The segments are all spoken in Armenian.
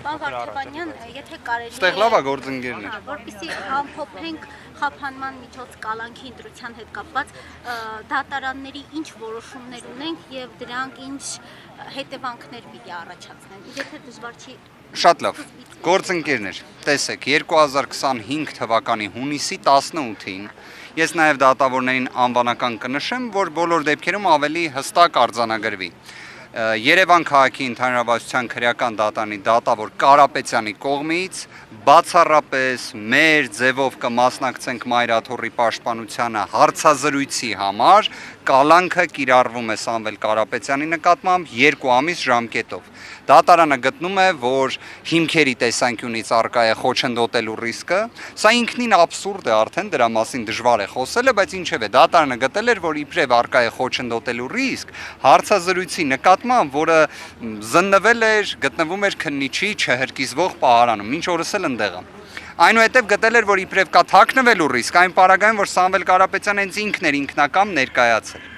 Պարոն Վարդանյան, եթե կարելի է Ստեղ լավ է գործընկերներ։ Որպեսզի ամփոփենք խափանման միջոց կալանքի ընտրության հետ կապված դատարանների ինչ որոշումներ ունենք եւ դրանք ինչ հետևանքներ պիտի առաջացնեն։ Եթե դժվար չի Շատ լավ։ Գործընկերներ, տեսեք, 2025 թվականի հունիսի 18-ին ես նաև դատավորներին անվանական կնշեմ, որ բոլոր դեպքերում ավելի հստակ արձանագրվի։ Երևան քաղաքի ընդհանրավարության քրեական դատարանի դատավոր Կարապետյանի կողմից բացառապես մեր ձևով կմասնակցենք Մայրաթոռի պաշտպանությանը հարցազրույցի համար կալանքը կիրառվում է Սամվել Կարապետյանի նկատմամբ 2 ամիս ժամկետով։ Դատարանը գտնում է, որ հիմքերի տեսանկյունից առկա է խոչընդոտելու ռիսկը, սա ինքնին աբսուրդ է արդեն, դրա մասին դժվար է խոսելը, բայց ինչև է, դատարանը գտել էր, որ իբրև առկա է խոչընդոտելու ռիսկ, հարցազրույցի նկատմամբ, որը զննվել էր, գտնվում էր քննիչի չհրկիզվող պահարանում, մինչ օրս էլ ընդեղ է։ Այնուհետև գտել էր, որ իբրև կա թաքնվելու ռիսկ, այն պարագայում, որ Սամվել Կարապետյանը հենց ինքն էր ինքնակամ ներկայացել։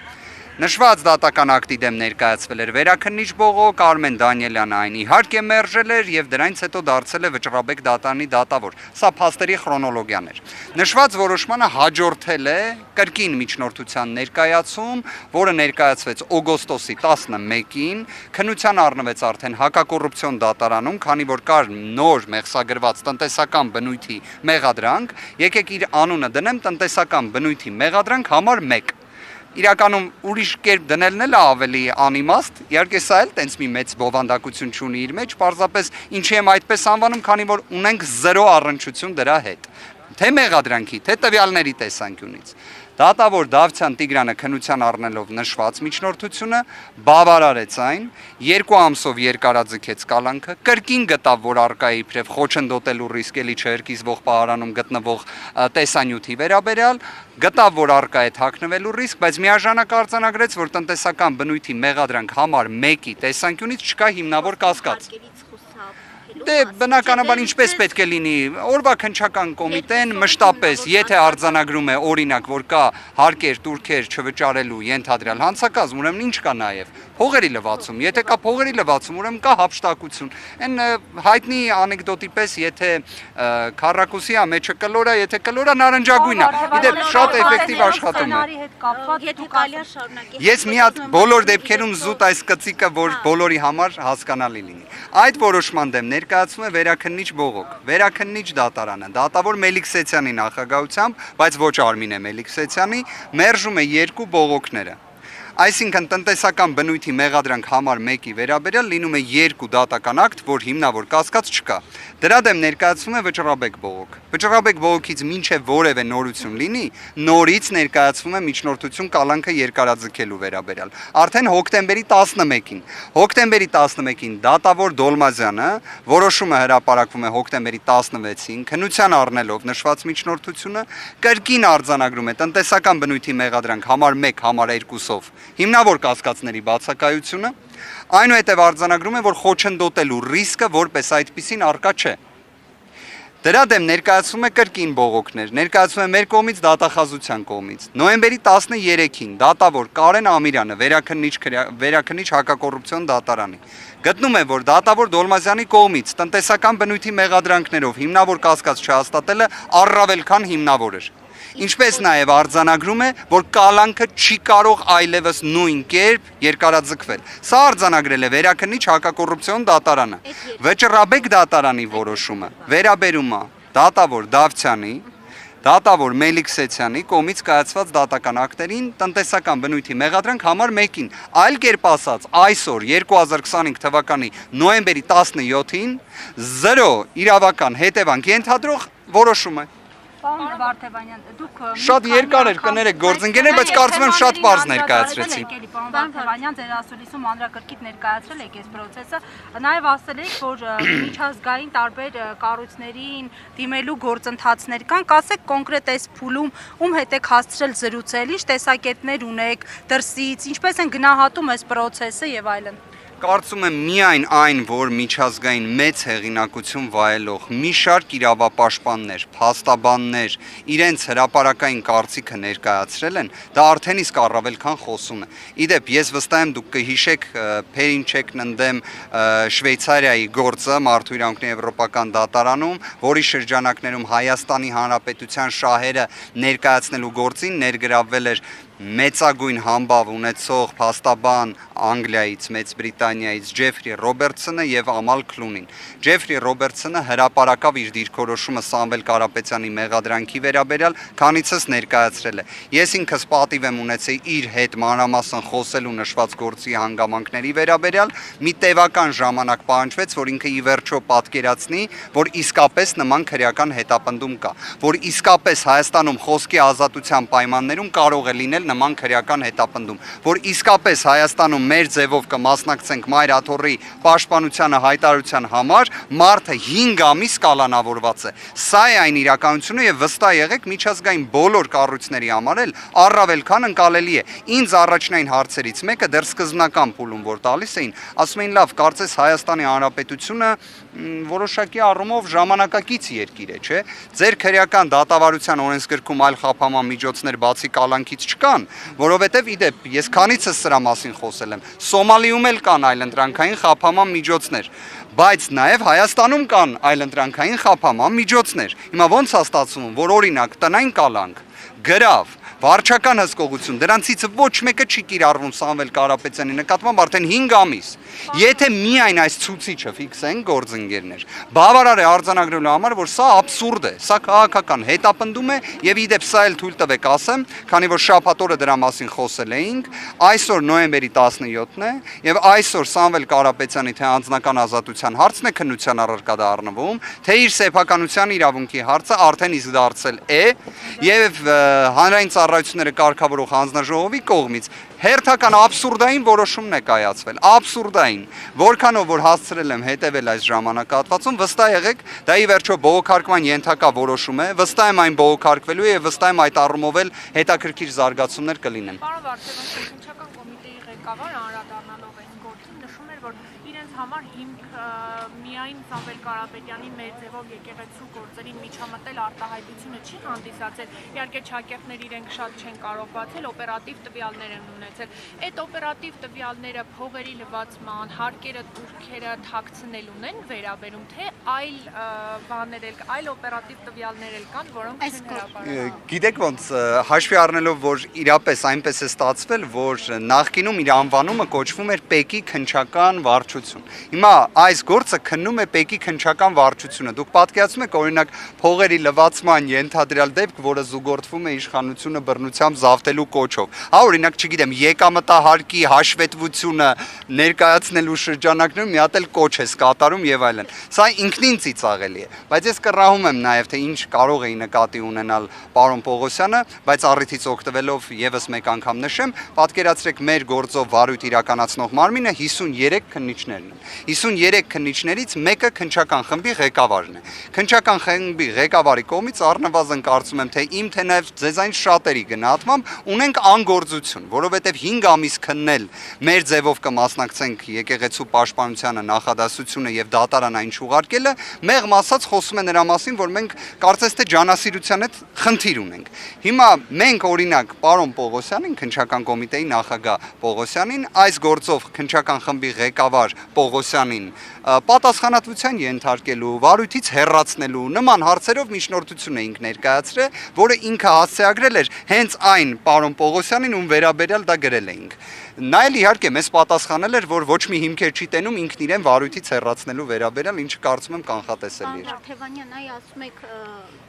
Նշված դատական ակտի դեմ ներկայացվել էր վերաքննիչ բողոք, Արմեն Դանիելյանը այն իհարկե մերժել էր եւ դրանից հետո դարձել է Վճռաբեկ դատարանի դատավոր։ Սա փաստերի քրոնոլոգիան էր։ Նշված որոշմանը հաջորդել է կրկին միջնորդության ներկայացում, որը ներկայացվեց օգոստոսի 11-ին, քննության առնվեց արդեն հակակոռուպցիոն դատարանում, քանի որ կար նոր մեղսագրված տնտեսական բնույթի մեղադրանք, եկեք իր անունը դնեմ տնտեսական բնույթի մեղադրանք համար 1 Իրականում ուրիշ կերպ դնելն էլ ավելի անիմաստ, իհարկե սա էլ տենց մի մեծ բովանդակություն չունի իր մեջ, պարզապես ինչի եմ այդպես անվանում, քանի որ ունենք 0 առնչություն դրա հետ, թե մեղադրանքի, թե տվյալների տեսանկյունից։ Դատավոր Դավթյան Տիգրանը քննության առնելով նշված միջնորդությունը բավարարեց այն, 2 ամսով երկարաձգեց կալանքը, կրկին գտավ, որ առկա է իբրև խոչընդոտելու ռիսկ էլի չհրկիզվող պահարանում գտնվող տեսանյութի վերաբերյալ, գտավ, որ առկա է թաքնվելու ռիսկ, բայց միաժամանակ արձանագրեց, որ տնտեսական բնույթի մեղադրանք համար 1-ի տեսանկյունից չկա հիմնավոր կասկած։ Դե բնականաբար ինչպես պետք է լինի, օրվա քննչական կոմիտեն մշտապես, եթե արձանագրում է օրինակ, որ կա հարկեր, տուրքեր չվճարելու ենթադրյալ հանցակազմ, ուրեմն ինչ կա նաև փողերի լվացում, եթե կա փողերի լվացում, ուրեմն կա հափշտակություն։ Այն հայտնի անեկդոտի պես, եթե քառակուսի մեջը կլոր է, եթե կլոր է նարնջագույն է։ Իդեպ շատ էֆեկտիվ աշխատում է։ Ես մի հատ բոլոր դեպքերում զուտ այս կծիկը, որ բոլորի համար հասկանալի լինի։ Այդ որոշման դեմ ներկայացվում է վերաքննիչ բողոք, վերաքննիչ դատարանը, դատավոր Մելիքսեցյանի նախագահությամբ, բայց ոչ Արմինե Մելիքսեցյանի, մերժում է 2 բողոքները։ Այսինքն տնտեսական բնույթի մեղադրանք համար 1-ի վերաբերյալ լինում է 2 դատական ակտ, որ հիմնավոր կասկած չկա։ Դրա դեմ ներկայացվում է Վճռաբեկ բողոք։ Վճռաբեկ բողոքից մինչև որևէ նորություն լինի, նորից ներկայացվում է միջնորդություն կալանքը երկարաձգելու վերաբերյալ։ Արդեն հոկտեմբերի 11-ին։ Հոկտեմբերի 11-ին դատավոր Դոլմազյանը որոշումը հրապարակվում է հոկտեմբերի 16-ին, քննության առնելով նշված միջնորդությունը, կրկին արձանագրում է տնտեսական բնույթի մեղադրանք համար 1, համար 2-ով հիմնավոր կասկածների բացակայությունը, այնուհետև արձանագրում է, որ խոչընդոտելու ռիսկը որպես այդպիսին առկա չէ։ Դրա դեմ ներկայացվում է կրկին բողոքներ, ներկայացվում է մեր կողմից դատախազության կողմից։ Նոյեմբերի 13-ին դատավոր Կարեն Ամիրյանը վերաքննիչ հակակոռուպցիոն դատարանի գտնում է, որ դատավոր Դոլմազյանի կողմից տնտեսական բնույթի մեղադրանքներով հիմնավոր կասկած չհաստատելը առավել քան հիմնավոր էր։ Ինչպես նաև արձանագրում է, որ կալանքը չի կարող այլևս նույն կերպ երկարաձգվել։ Սա արձանագրել է վերաքննիչ հակակոռուպցիոն դատարանը։ Վճռաբեկ դատարանի որոշումը վերաբերում է դատավոր Դավթյանի, դատավոր Մելիքսեցյանի կողմից կայացված դատական ակտերին տնտեսական բնույթի մեղադրանք համար 1-ին, այլ կերպ ասած, այսօր 2025 թվականի նոյեմբերի 17-ին 0 իրավական հետևանք ենթադրող որոշում է։ Պարոն Վարդանյան, դուք շատ երկար էր կներեք գործընկերներ, բայց կարծում եմ շատ պարզ ներկայացրեցի։ Պարոն Վարդանյան, ձեր ասուլիսում մանրակրկիտ ներկայացրել եք այս process-ը, նաև ասել եք, որ միջազգային տարբեր կառույցներին դիմելու գործընթացներ կան, կասեք կոնկրետ այս փուլում ում հետ եք հասցրել զրուցել, ինչ տեսակետներ ունեք դրսից, ինչպես են գնահատում այս process-ը եւ այլն։ Կարծում եմ միայն այն, որ միջազգային մեծ հեղինակություն վայելող մի շարք իրավապաշտպաններ, փաստաբաններ իրենց հրապարակային կարծիքը ներկայացրել են, դա արդեն իսկ առավել քան խոսում է։ Իդեպ, ես վստահ եմ դուք կհիշեք Փերինչեկն ընդդեմ Շվեյցարիայի գործը Մարդու իրավունքների եվրոպական դատարանում, որի շրջանակներում Հայաստանի Հանրապետության շահերը ներկայացնելու գործին ներգրավվել էր մեծագույն համբավ ունեցող փաստաբան Անգլիայից, Մեծ Բրիտանիայից Ջեֆրի Ռոբերտսոնը եւ Ամալ Քլունին։ Ջեֆրի Ռոբերտսոնը հրապարակավ իր դիրքորոշումը Սամվել Կարապետյանի մեղադրանքի վերաբերյալ, քանիցս ներկայացրել է։ Ես ինքս պատիվ եմ ունեցել իր հետ մանրամասն խոսելու նշված գործի հանգամանքների վերաբերյալ, մի տևական ժամանակ պահանջվեց, որ ինքը ի վերջո պատկերացնի, որ իսկապես նման քրեական հետապնդում կա, որ իսկապես Հայաստանում խոսքի ազատության պայմաններում կարող է լինել նման քրեական հետապնդում, որ իսկապես Հայաստանում մեր ձևով կմասնակցենք Մայր Աթոռի պաշտպանությանը հայտարարության համար, մարդը 5 ամիս կալանավորված է։ Սա է այն իրականությունը եւ վստահ եղեք միջազգային բոլոր կառույցների համար էլ առավել քան ընկալելի է։ Ինձ առաջնային հարցերից մեկը դեռ սկզբնական փուլում որ տալիս էին, ասում էին լավ, կարծես Հայաստանի Հանրապետությունը որոշակի առումով ժամանակակից երկիր է, չէ՞։ Ձեր քրեական դատավարության օրենսգրքում այլ խափանման միջոցներ բացի կալանքից չկան, որովհետև իդեպ ես քանիցս սրա մասին խոսել եմ։ Սոմալիում էլ կան այլընտրանքային խափանման միջոցներ, բայց նաև Հայաստանում կան այլընտրանքային խափանման միջոցներ։ Հիմա ո՞նց է ստացվում, որ օրինակ տնային կալանք, գրավ, վարչական հսկողություն, դրանցից ոչ մեկը չի կիրառվում Սամվել Կարապետյանի նկատմամբ արդեն 5 ամիս։ Եթե միայն այս ցուցիչը ֆիքսեն գործընկերներ, բավարար է արձանագրելու համար, որ սա աբսուրդ է, սա քաղաքական հետապնդում է եւ իդեպ սա էլ թույլ տվեք ասեմ, քանի որ շաբաթ օրը դրա մասին խոսել էինք, այսօր նոյեմբերի 17-ն է եւ այսօր Սամվել Կարապետյանի թե անձնական ազատության հարցն է քննության առարկա դառնվում, թե իր սեփականության իրավունքի հարցը արդեն իսկ դարձել է եւ հանրային ծառայությունները կարգավորող հանձնաժողովի կողմից հերթական աբսուրդային որոշումն է կայացվել, աբսուրդային, որքանով որ հասցրել եմ հետևել այս ժամանակահատվածում, վստահ եղեք, դա ի վերջո բողոքարկման ենթակա որոշում է, վստահ եմ այն բողոքարկվելու է եւ վստահ եմ այդ առումով էլ հետաքրքիր զարգացումներ կլինեն։ Պարոն Վարդանյան, քննչական կոմիտեի ղեկավար անդրադառնալով այն գործին նշում էր, որ իրենց համար հիմք միայն Սամվել Կարապետյանի մեր ձևով եկեղեցու գործերին միջամտել արտահայտությունը չի հանդիսացել, իհարկե չակերտներ իրենք շատ չեն կարող բացել, օպերատիվ տվյալներ են ունեցել։ Այդ օպերատիվ տվյալները փողերի լվացման, հարկերը, турքերը թաքցնելուն են վերաբերում, թե այլ բաներ էլ, այլ օպերատիվ տվյալներ էլ կան, որոնք չեն հրապարակվում։ Գիտեք ոնց, հաշվի առնելով, որ իրապես այնպես է ստացվել, որ նախկինում իր անվանումը կոչվում էր Պեկի քննչական վարչություն։ Հիմա այս գործը քննում է Պեկի քննչական վարչությունը։ Դուք պատկերացնում եք օրինակ փողերի լվացման ենթադրյալ դեպք, որը զուգորդվում է իշխանությունը բռնությամբ զավթելու կոչով։ Հա, օրինակ, չգիտեմ, եկամտահարկի հաշվետվությունը ներկայացնելու շրջանակներում մի հատ էլ կոչ է կատարում եւ այլն։ Սա ինքնին ծիծաղելի է, բայց ես կռահում եմ նաեւ թե ինչ կարող է նկատի ունենալ պարոն Պողոսյանը, բայց առիթից օգտվելով եւս մեկ անգամ նշեմ, պատկերացրեք մեր գործով վարույթ իրականացնող մարմինը 53 քննիչներն են։ 53 քննիչներից մեկը քննչական խմբի ղեկավարն է։ Քննչական խմբի ղեկավարի կողմից առնվազն կարծում եմ թե իմ թե նաև ձեզային շատերի գնահատմամբ ունենք անգործություն, որովհետև 5 ամիս քննել մեր ձևով կմասնակցենք եկեղեցու պաշտպանությանը նախադասությունը եւ դատարան այն չուղարկելը, մեղմ ասած խոսում է նրա մասին, որ մենք կարծես թե ջանասիրության հետ խնդիր ունենք։ Հիմա մենք օրինակ պարոն Պողոսյանին, քննչական կոմիտեի նախագահ Պողոսյանին, այս գործով քննչական խմբի ղեկավար Պողոսյանին պատասխանատվության ենթարկելու, վարույթից հեռացնելու նման հարցերով միջնորդություն էինք ներկայացրել, որը ինքը հասցեագրել էր հենց այն պարոն Պողոսյանին, ում վերաբերյալ դա գրել էինք։ Նա էլ իհարկե մեզ պատասխանել էր, որ ոչ մի հիմքեր չի տենում ինքն իրեն վարույթից հեռացնելու վերաբերյալ, ինչը կարծում եմ կանխատեսելի էր։ Թևանյան, այ ասում եք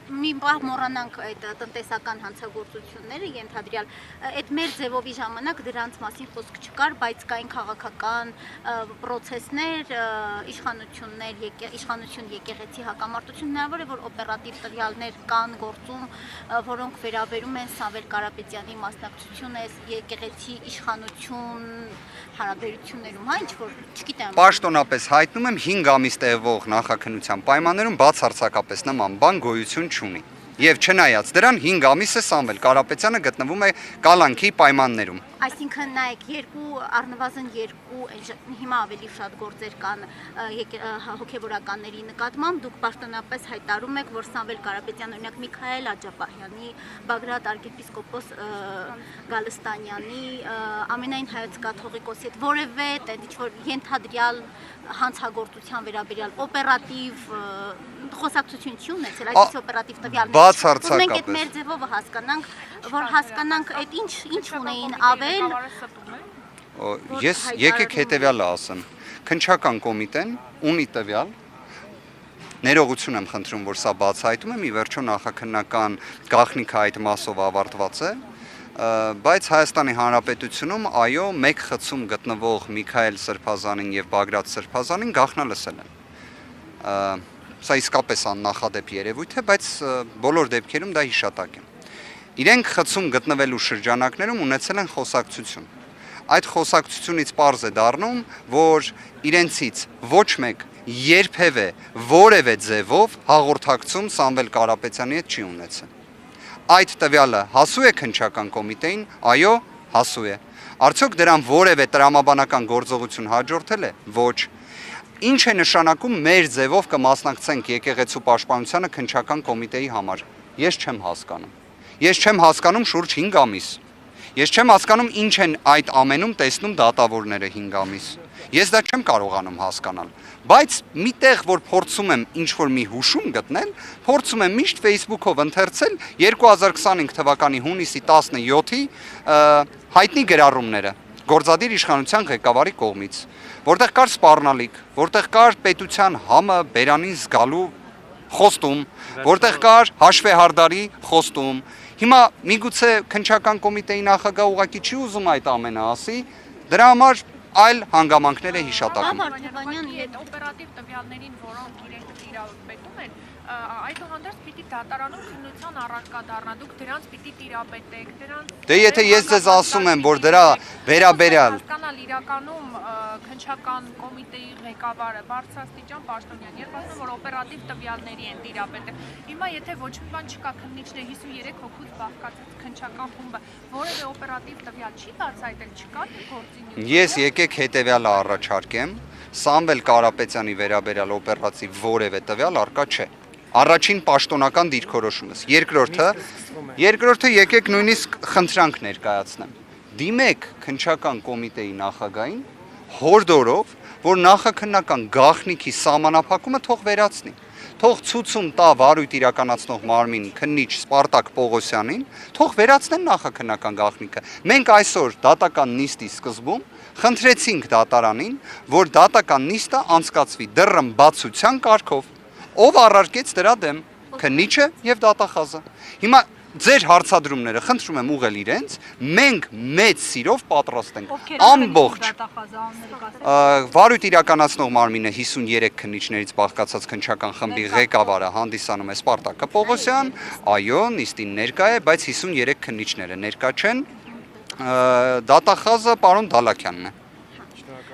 մի բան մոռանանք այդ տնտեսական հանցագործությունները, ենթադրյալ այդ մեր ձևովի ժամանակ դրանց մասին խոսք չկար, բայց կային քաղաքական պրոցեսներ, իշխանություն եկեղեցի հակամարտություն, հնարավոր է որ օպերատիվ տվյալներ կան գործում, որոնք վերաբերում են Սամվել Կարապետյանի մասնակցությունը եկեղեցի իշխանություն հարաբերություններում, հա, ինչ որ չգիտեմ։ Պաշտոնապես հայտնում եմ 5 ամիս տևող նախաքննության պայմաններում բացարձակապես նման բան գոյություն չունի։ Եվ չնայած դրան 5 ամիս է Սամվել Կարապետյանը գտնվում է կալանքի պայմաններում։ Այսինքն նայեք երկու առնվազն երկու հիմա ավելի շատ գործեր կան հոգևորականների նկատմամբ դուք պաշտոնապես հայտարարում եք որ Սամվել Կարապետյան օրինակ Միքայել Աջապահյանի Բագրատ arczepiskopos Գալստանյանի ամենայն հայոց կաթողիկոսի հետ որևէ ինչ որ ենթադրյալ հանցագործության վերաբերյալ օպերատիվ խոսակցություն չի ունեցել այս օպերատիվ տվյալներ մենք այդ մեր ձևով հասկանանք այդ ինչ ունեին ավել ես եկեք հետևյալը ասեմ քննչական կոմիտեն ունի տվյալ ներողություն եմ խնդրում որ սա բացահայտում եմ ի վերջո նախաքննական գաղտնիքը այդ մասով ավարտված է բայց Հայաստանի Հանրապետությունում այո մեկ խցում գտնվող Միքայել Սրբազանին եւ Բագրատ Սրբազանին գաղտնալսել են սա իսկապես աննախադեպ երևույթ է բայց բոլոր դեպքերում դա հիշատակ է իրենք խցում գտնվելու շրջանակներում ունեցել են խոսակցություն այդ խոսակցությունից պարզ է դառնում որ իրենցից ոչ մեկ երբևէ որևէ ձևով հաղորդակցում Սամվել Կարապետյանի հետ չի ունեցել այդ տվյալը հասու է քննչական կոմիտեին այո հասու է արդյոք դրան որևէ տրամաբանական գործողություն հաջորդել է ոչ ինչ է նշանակում մեր ձևով կմասնակցենք եկեղեցու պաշտպանությանը քննչական կոմիտեի համար ես չեմ հասկանում շուրջ 5 ամիս ես չեմ հասկանում ինչ են այդ ամենում տեսնում դատավորները 5 ամիս ես դա չեմ կարողանում հասկանալ բայց միտեղ որ փորձում եմ ինչ որ մի հուշում գտնել փորձում եմ միշտ Facebook-ով ընթերցել 2025 թվականի հունիսի 17-ի հայտնի գրառումները գործադիր իշխանության ղեկավարի կողմից որտեղ կար սպառնալիք որտեղ կար պետության համը բերանին զգալու խոստում որտեղ կար հաշվեհարդարի խոստում հիմա միգուցե քննչական կոմիտեի նախագահ ուղղակի չի ուզում այդ ամենը ասի դրա համար այլ հանգամանքներ է հիշատակում այդ օպերատիվ տվյալներին որոնք իրենք տիրապետում են այդուհանդերձ պիտի դատարանում քննության առարկա դառնա դուք դրանց պիտի տիրապետեք դրանց դե եթե ես ձեզ ասում եմ որ դրա վերաբերյալ հասկանալ իրականում քննչական կոմիտեի ղեկավարը բարձրաստիճան պաշտոնյան երբ ասում որ օպերատիվ տվյալների են տիրապետել հիմա եթե ոչ մի բան չկա քննիչներ 53 հոգուց բաղկացած քննչական խումբը որևէ օպերատիվ տվյալ չի բացահայտել չկա գործի ես եկեք հետևյալը առաջարկեմ Սամվել Կարապետյանի վերաբերյալ օպերատիվ որևէ տվյալ առկա չէ Առաջին պաշտոնական դիրքորոշումս երկրորդը եկեք նույնիսկ խնդրանք ներկայացնեմ դիմեք քննչական կոմիտեի նախագահին հորդորով որ նախաքննական գաղտնիքի սահմանափակումը թող վերացնի թող ցուցում տա վարույթ իրականացնող մարմին քննիչ Սպարտակ Պողոսյանին թող վերացնեն նախաքննական գաղտնիքը մենք այսօր դատական նիստի սկզբում խնդրեցինք դատարանին որ դատական նիստը անցկացվի դռնբացության կարգով ով առարկեց դրա դեմ քննիչը եւ դատախազը հիմա ձեր հարցադրումները խնդրում եմ ուղղել իրենց մենք մեծ սիրով պատրաստ ենք ամբողջ վարույթ իրականացնող մարմինը 53 քննիչներից բաղկացած քննչական խմբի ղեկավարը հանդիսանում է Սպարտակը Պողոսյան այո նիստին ներկա է բայց 53 քննիչները ներկա չեն դատախազը պարոն Դալաքյանն է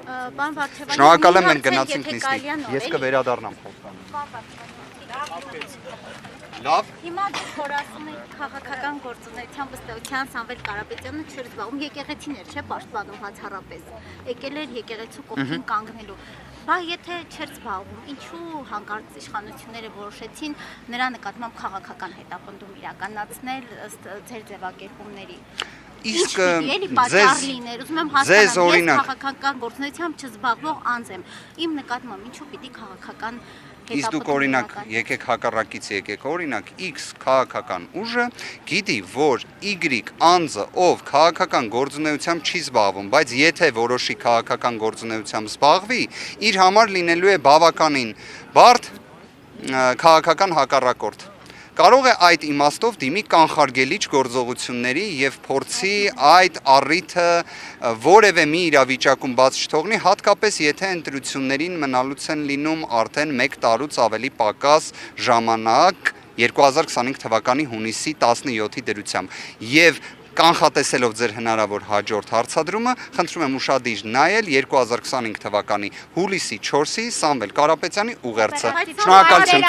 շնորհակալ եմ մենք գնացինք նիստին ես կվերադառնամ Լավ Հիմա դուք խորացում եք քաղաքական գործունեության վստահության Սամվել Կարապետյանը չէր զբաղվում եկեղեցիներ չէ պաշտպանում հացառապես եկել էր եկեղեցու կողքին կանգնելու բա եթե չէր զբաղվում ինչու հանկարծ իշխանությունները որոշեցին նրա նկատմամբ քաղաքական հետապնդում իրականացնել ըստ ձեր ձևակերպումների Իսկ ձեզ օրինակ քաղաքական գործունեությամբ չզբաղվող անձ եմ իմ նկատմամբ ինչու պիտի քաղաքական Իսկ դուք օրինակ եկեք հակառակից եկեք օրինակ X քաղաքական ուժը գիտի որ Y անձը ով քաղաքական գործունեությամբ չի զբաղվում բայց եթե որոշի քաղաքական գործունեությամբ զբաղվի իր համար լինելու է բավականին բարդ քաղաքական հակառակորդ Կարող է այդ իմաստով դիմի կանխարգելիչ գործողությունների եւ փորձի այդ առիթը որևէ մի իրավիճակում բաց չթողնի, հատկապես եթե ընտրություններին մնալուց են լինում արդեն 1 տարուց ավելի պակաս ժամանակ 2025 թվականի հունիսի 17-ի դրությամբ եւ կանխատեսելով ձեր հնարավոր հաջորդ հարցադրումը, խնդրում եմ ուշադիր նայել 2025 թվականի հուլիսի 4-ի Սամվել Կարապետյանի ուղերձը։ Շնորհակալություն։